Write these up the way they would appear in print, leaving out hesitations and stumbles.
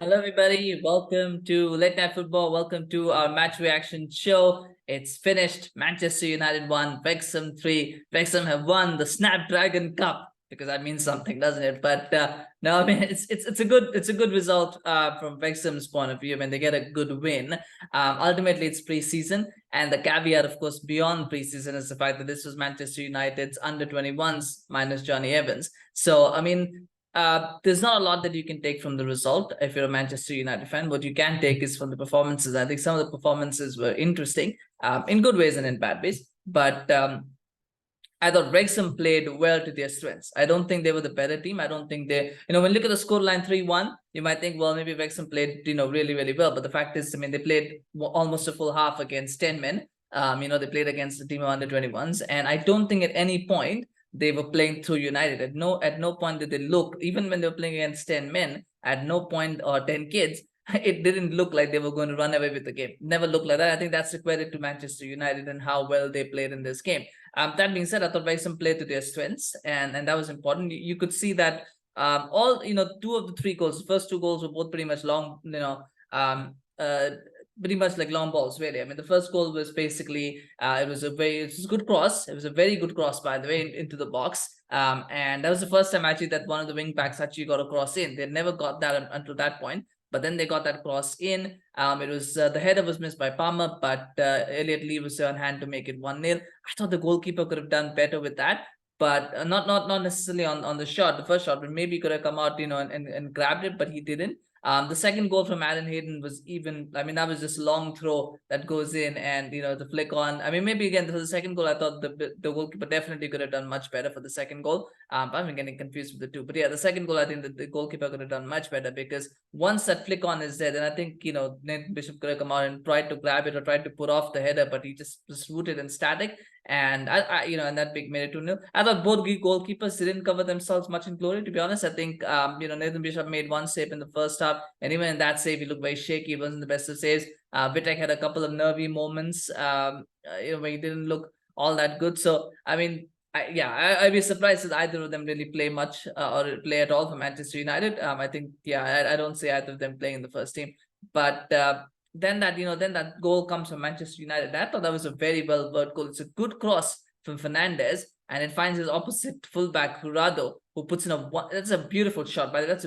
Hello, everybody. Welcome to Late Night Football. Welcome to our match reaction show. It's finished. Manchester United won. Wrexham 3. Wrexham have won the Snapdragon Cup because that means something, doesn't it? But no, I mean it's a good result from Wrexham's point of view. I mean they get a good win. Ultimately, it's preseason, and the caveat, of course, beyond preseason is the fact that this was Manchester United's under-21s minus Johnny Evans. So I mean, there's not a lot that you can take from the result if you're a Manchester United fan. What you can take is from the performances. I think some of the performances were interesting, in good ways and in bad ways. But I thought Wrexham played well to their strengths. I don't think they were the better team. I don't think they, when you look at the scoreline 3-1, you might think, well, maybe Wrexham played, really, really well. But the fact is, I mean, they played almost a full half against 10 men. They played against the team of under-21s. And I don't think at any point they were playing through United. At no point did they look, even when they were playing against 10 men, at no point, or 10 kids, it didn't look like they were going to run away with the game. Never looked like that. I think that's a credit to Manchester United and how well they played in this game. That being said, I thought Wrexham played to their strengths, and that was important. You could see that all, two of the three goals, the first two goals were both pretty much long, pretty much like long balls, really. I mean, the first goal was basically it was a good cross. It was a very good cross, by the way, into the box. And that was the first time actually that one of the wing backs actually got a cross in. They never got that until that point. But then they got that cross in. It was the header was missed by Palmer, but Elliot Lee was on hand to make it 1-0. I thought the goalkeeper could have done better with that, but not necessarily on the shot, the first shot, but maybe he could have come out, and grabbed it, but he didn't. The second goal from Hayden was even, I mean, that was just a long throw that goes in, and the flick on. I mean, maybe again for the second goal, I thought the goalkeeper definitely could have done much better for the second goal. I'm getting confused with the two, but yeah, the second goal, I think the goalkeeper could have done much better, because once that flick on is there, then I think Nathan Bishop could have come out and tried to grab it or tried to put off the header, but he just rooted and static. And and that big made it 2-0. I thought both goalkeepers didn't cover themselves much in glory, to be honest. I think Nathan Bishop made one save in the first half, and even in that save he looked very shaky. He wasn't the best of saves. Vitek had a couple of nervy moments where he didn't look all that good. So I mean, I'd be surprised if either of them really play much or play at all for Manchester United. I think I don't see either of them playing in the first team. But then that goal comes from Manchester United. I thought that was a very well worked goal. It's a good cross from Fernandez, and it finds his opposite fullback Jurado, who puts in that's a beautiful shot. But that's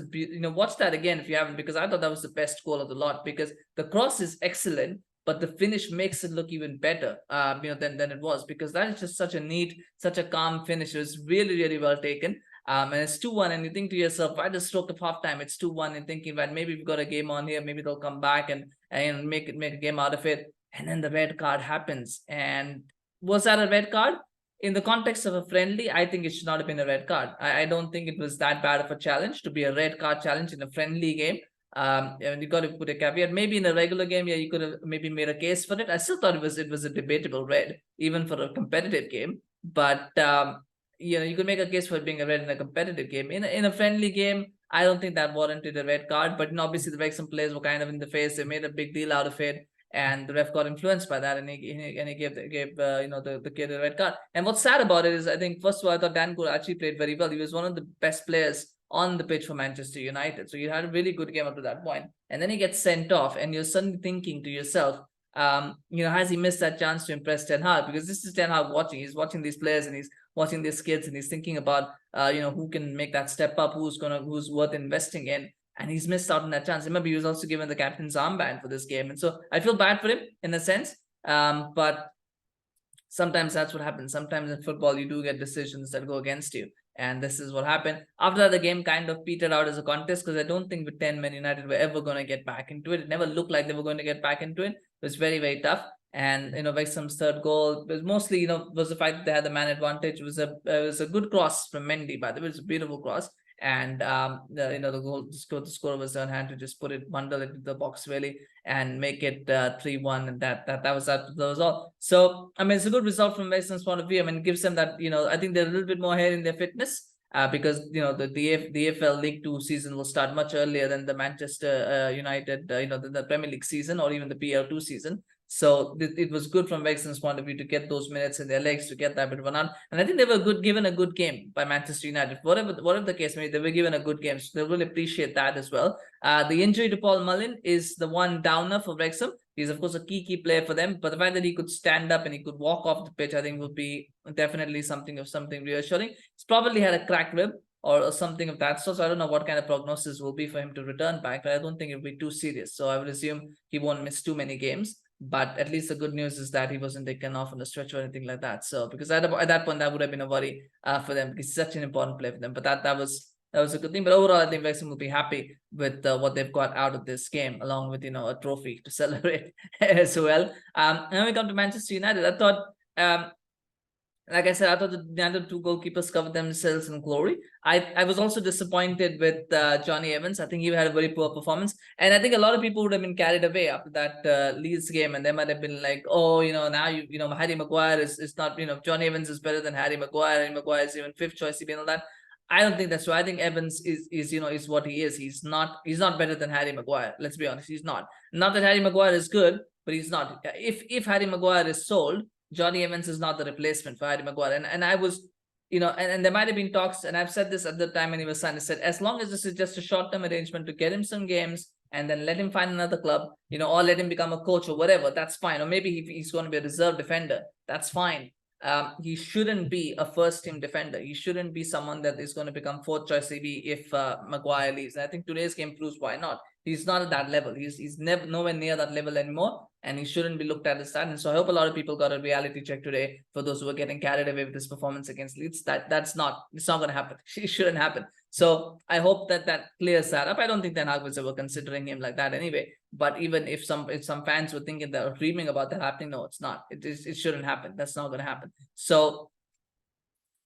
watch that again if you haven't, because I thought that was the best goal of the lot, because the cross is excellent, but the finish makes it look even better than it was, because that is just such a neat, such a calm finish. It was really, really well taken. And it's 2-1, and you think to yourself, by the stroke of halftime, it's 2-1, and thinking that maybe we've got a game on here, maybe they'll come back and make a game out of it. And then the red card happens. And was that a red card? In the context of a friendly, I think it should not have been a red card. I don't think it was that bad of a challenge to be a red card challenge in a friendly game. And you got to put a caveat. Maybe in a regular game, you could have maybe made a case for it. I still thought it was a debatable red, even for a competitive game. But you could make a case for it being a red in a competitive game. In a friendly game, I don't think that warranted a red card. But obviously, the Wrexham players were kind of in the face. They made a big deal out of it, and the ref got influenced by that, and he gave the kid a red card. And what's sad about it is, I think, first of all, I thought Dan Gore actually played very well. He was one of the best players on the pitch for Manchester United. So he had a really good game up to that point. And then he gets sent off, and you're suddenly thinking to yourself, has he missed that chance to impress Ten Hag? Because this is Ten Hag watching. He's watching these players, and he's watching these kids, and he's thinking about who can make that step up, who's worth investing in. And he's missed out on that chance. Remember, he was also given the captain's armband for this game. And so I feel bad for him in a sense. But sometimes that's what happens. Sometimes in football, you do get decisions that go against you. And this is what happened. After that, the game kind of petered out as a contest, because I don't think with 10 men United were ever going to get back into it. It never looked like they were going to get back into it. It was very, very tough. And Wrexham's third goal was mostly was the fact that they had the man advantage. It was a good cross from Mendy, by the way. It was a beautiful cross. And the score was on hand to just bundle it into the box really, and make it 3-1, and that was all. So I mean, it's a good result from Wrexham's point of view. I mean, it gives them that I think they're a little bit more ahead in their fitness. Because the AFL League 2 season will start much earlier than the Manchester United the Premier League season, or even the PL2 season. So it was good from Wrexham's point of view to get those minutes in their legs, to get that bit of an on. And I think they were given a good game by Manchester United. Whatever the case may be, they were given a good game. So they really appreciate that as well. The injury to Paul Mullin is the one downer for Wrexham. He's, of course, a key player for them. But the fact that he could stand up and he could walk off the pitch, I think would be definitely something reassuring. He's probably had a cracked rib or something of that sort. So I don't know what kind of prognosis will be for him to return back, but I don't think it will be too serious. So I would assume he won't miss too many games. But at least the good news is that he wasn't taken off on the stretch or anything like that. So because at that point, that would have been a worry for them, because he's such an important player for them. But that was a good thing. But overall, I think Wrexham will be happy with what they've got out of this game, along with, a trophy to celebrate as well. And when we come to Manchester United, I thought, like I said, I thought the other two goalkeepers covered themselves in glory. I was also disappointed with Johnny Evans. I think he had a very poor performance. And I think a lot of people would have been carried away after that Leeds game. And they might have been like, oh, now, Harry Maguire is not, Johnny Evans is better than Harry Maguire. Harry Maguire is even fifth choice, and all that. I don't think that's true. I think Evans is what he is. He's not better than Harry Maguire. Let's be honest. He's not. Not that Harry Maguire is good, but he's not. If Harry Maguire is sold, Johnny Evans is not the replacement for Harry Maguire. And I was, and there might have been talks, and I've said this at the time when he was signed. I said, as long as this is just a short-term arrangement to get him some games and then let him find another club, or let him become a coach or whatever, that's fine. Or maybe he's going to be a reserve defender. That's fine. He shouldn't be a first-team defender. He shouldn't be someone that is going to become fourth choice CB if Maguire leaves. And I think today's game proves why not. He's not at that level. He's never nowhere near that level anymore, and he shouldn't be looked at as that. And so I hope a lot of people got a reality check today for those who are getting carried away with this performance against Leeds. It's not going to happen. It shouldn't happen. So I hope that clears that up. I don't think Ten Hag was ever considering him like that anyway. But even if some fans were thinking that or dreaming about that happening, no, it's not. It shouldn't happen. That's not going to happen. So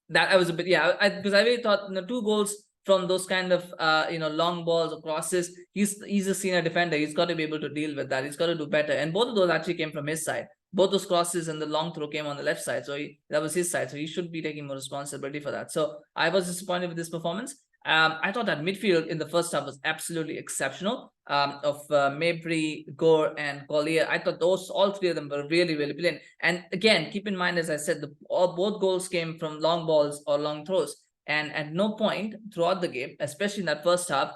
that I was a bit because I really thought 2 goals from those kind of long balls or crosses. He's a senior defender. He's got to be able to deal with that. He's got to do better. And both of those actually came from his side. Both those crosses and the long throw came on the left side. So that was his side. So he should be taking more responsibility for that. So I was disappointed with this performance. I thought that midfield in the first half was absolutely exceptional. Of Mabry, Gore, and Collyer. I thought all 3 of them were really, really brilliant. And again, keep in mind, as I said, both goals came from long balls or long throws. And at no point throughout the game, especially in that first half,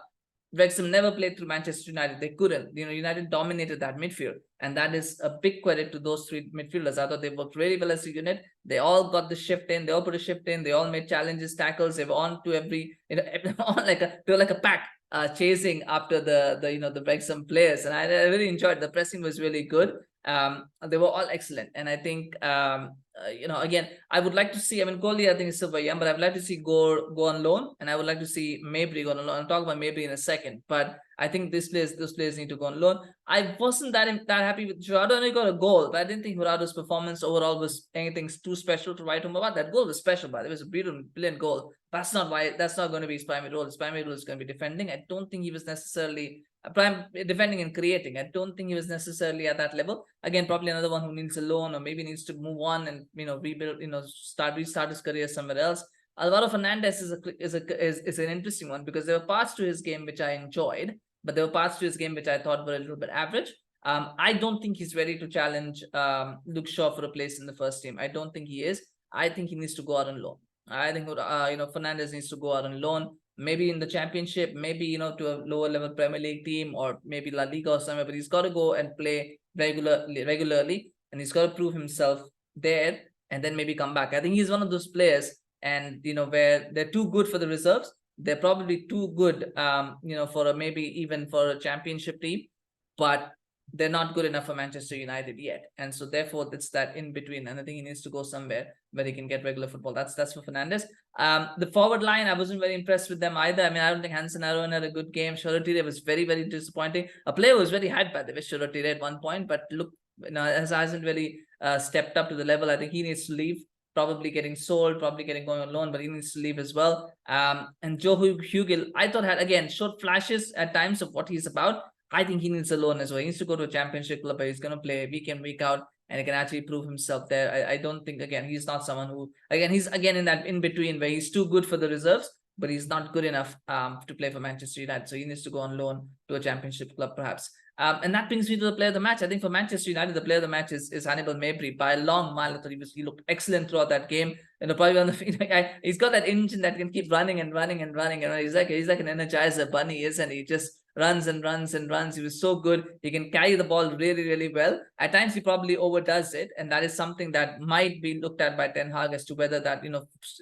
Wrexham never played through Manchester United. They couldn't. United dominated that midfield. And that is a big credit to those 3 midfielders. I thought they worked really well as a unit. They all got the shift in. They all put a shift in. They all made challenges, tackles. They were on to every, they were like a pack chasing after the Wrexham players. And I really enjoyed it. The pressing was really good. They were all excellent. And I think, again, I would like to see, Collyer, I think is still very young, but I would like to see Gore go on loan, and I would like to see Mabry go on loan. I'll talk about Mabry in a second, but I think those players need to go on loan. I wasn't that happy with Jurado, and he got a goal, but I didn't think Jurado's performance overall was anything too special to write home about. That goal was special, but it was a brilliant goal. That's not going to be his primary role. His primary role is going to be defending. I don't think he was necessarily defending and creating. I don't think he was necessarily at that level. Again, probably another one who needs a loan, or maybe needs to move on and rebuild, restart his career somewhere else. Alvaro Fernandez is an interesting one, because there were parts to his game which I enjoyed, but there were parts to his game which I thought were a little bit average. I don't think he's ready to challenge Luke Shaw for a place in the first team. I don't think he is. I think he needs to go out on loan. I think Fernandez needs to go out on loan. Maybe in the championship, maybe to a lower level Premier League team, or maybe La Liga or somewhere, but he's got to go and play regularly, and he's got to prove himself there, and then maybe come back. I think he's one of those players, and where they're too good for the reserves. They're probably too good for maybe even for a championship team, but they're not good enough for Manchester United yet. And so therefore it's that in between, and I think he needs to go somewhere where he can get regular football. That's for Fernandez. The forward line, I wasn't very impressed with them either. I don't think Hansen-Aaroen had a good game. Shoretire was very, very disappointing. A player was very hyped by the way, Shoretire at one point, but look, hasn't really stepped up to the level. I think he needs to leave. Probably getting sold, probably going on loan, but he needs to leave as well. And Joe Hugill, I thought showed flashes at times of what he's about. I think he needs a loan as well. He needs to go to a championship club where he's going to play week in, week out, and he can actually prove himself there. I don't think, he's not someone who, he's in that in between where he's too good for the reserves, but he's not good enough to play for Manchester United. So he needs to go on loan to a championship club, perhaps. And that brings me to the player of the match. I think for Manchester United, the player of the match is Hannibal Mabry by a long mile. I thought he looked excellent throughout that game. Probably on the he's got that engine that can keep running and running and running. He's like an Energizer bunny, isn't he? He just runs and runs and runs. He was so good. He can carry the ball really, really well. At times, he probably overdoes it, and that is something that might be looked at by Ten Hag as to whether that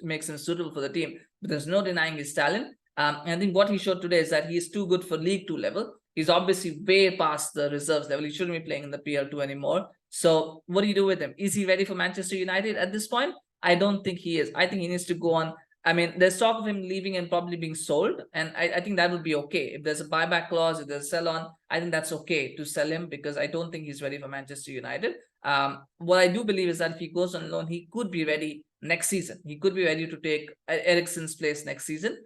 makes him suitable for the team. But there's no denying his talent. And I think what he showed today is that he is too good for League Two level. He's obviously way past the reserves level. He shouldn't be playing in the PL2 anymore. So what do you do with him? Is he ready for Manchester United at this point? I don't think he is. I think he needs to go on. I mean, there's talk of him leaving and probably being sold. And I think that would be okay. If there's a buyback clause, if there's a sell-on, I think that's okay to sell him because I don't think he's ready for Manchester United. What I do believe is that if he goes on loan, he could be ready next season. He could be ready to take Eriksen's place next season.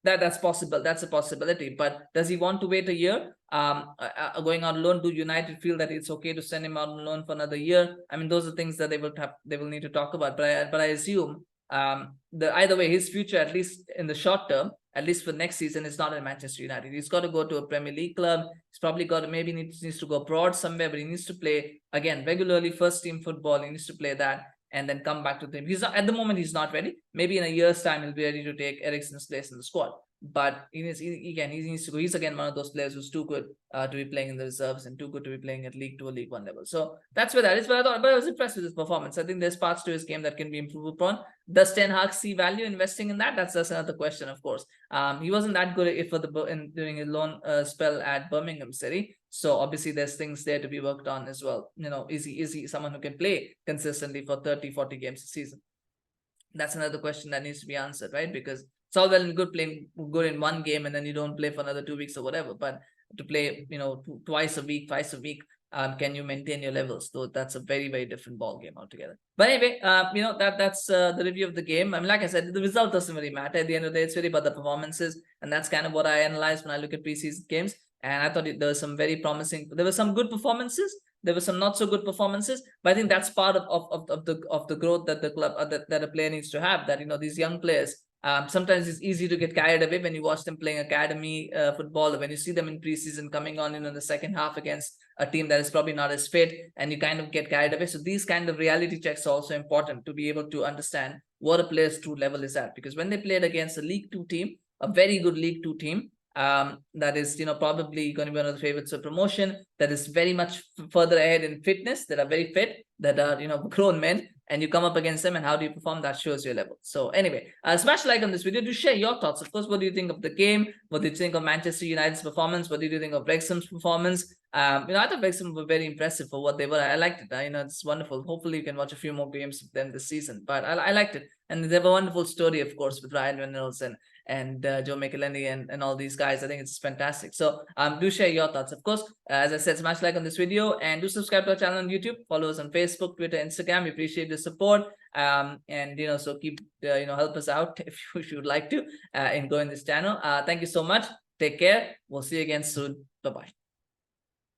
That's possible. That's a possibility. But does he want to wait a year? Going on loan, do United feel that it's okay to send him out on loan for another year? I mean, those are things that they will need to talk about. But I assume either way, his future, at least in the short term, at least for next season, is not in Manchester United. He's got to go to a Premier League club. He's probably got to needs to go abroad somewhere, but he needs to play again regularly first team football. He needs to play that and then come back to the team. He's not, at the moment, he's not ready. Maybe in a year's time, he'll be ready to take Eriksen's place in the squad. But he needs to go. He's again one of those players who's too good to be playing in the reserves and too good to be playing at League 2 or League 1 level. So that's where that is. But I was impressed with his performance. I think there's parts to his game that can be improved upon. Does Ten Hag see value investing in that? That's another question, of course. He wasn't that good during his loan spell at Birmingham City. So obviously there's things there to be worked on as well. Is he someone who can play consistently for 30, 40 games a season? That's another question that needs to be answered, right? Because it's all well and good playing good in one game and then you don't play for another 2 weeks or whatever. But to play, twice a week, can you maintain your levels? So that's a very, very different ball game altogether. But anyway, that's the review of the game. I mean, like I said, the result doesn't really matter. At the end of the day, it's really about the performances, and that's kind of what I analyze when I look at preseason games. And I thought there was some very promising. There were some good performances. There were some not so good performances, but I think that's part of the growth that the club that a player needs to have. That these young players. Sometimes it's easy to get carried away when you watch them playing academy football, or when you see them in preseason coming on in the second half against a team that is probably not as fit, and you kind of get carried away. So these kind of reality checks are also important to be able to understand what a player's true level is at. Because when they played against a League 2 team, a very good League 2 team, that is probably going to be one of the favorites of promotion, that is very much further ahead in fitness, that are very fit, that are grown men, and you come up against them, and how do you perform? That shows your level. So anyway, smash like on this video to share your thoughts. Of course, what do you think of the game? What do you think of Manchester United's performance? What did you think of Wrexham's performance? I thought Wrexham were very impressive for what they were. I liked it. It's wonderful. Hopefully you can watch a few more games of them this season, but I liked it. And they have a wonderful story, of course, with Reynolds and Joe McElhenney and all these guys. I think it's fantastic. So do share your thoughts. Of course, as I said, smash like on this video, and do subscribe to our channel on YouTube. Follow us on Facebook, Twitter, Instagram. We appreciate the support. And so keep help us out if you would like to in growing this channel. Thank you so much. Take care. We'll see you again soon. Bye-bye.